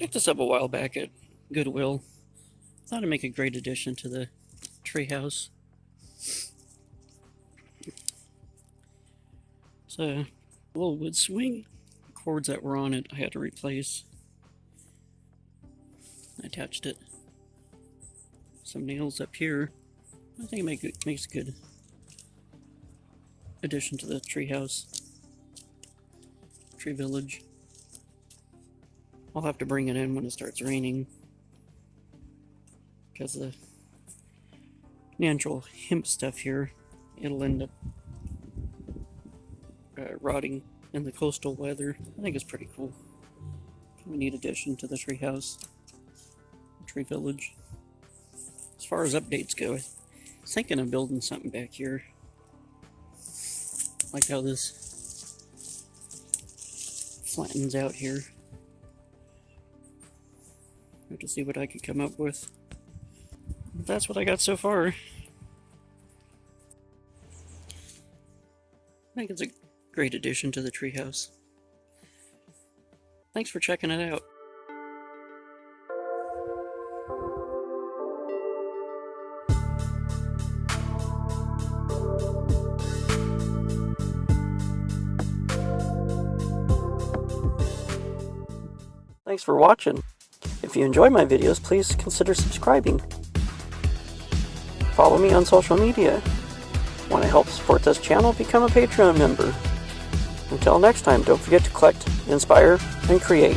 picked this up a while back at Goodwill. Thought it'd make a great addition to the treehouse. It's a little wood swing. Cords that were on it I had to replace. I attached it. Some nails up here. I think it makes a good addition to the treehouse. Tree village. I'll have to bring it in when it starts raining, because the natural hemp stuff here, it'll end up rotting in the coastal weather. I think it's pretty cool. A neat addition to the treehouse, tree village. As far as updates go, I'm thinking of building something back here. Like how this flattens out here. I have to see what I can come up with. But that's what I got so far. I think it's a great addition to the treehouse. Thanks for checking it out. Thanks for watching. If you enjoy my videos, please consider subscribing. Follow me on social media. Want to help support this channel? Become a Patreon member. Until next time, don't forget to collect, inspire, and create.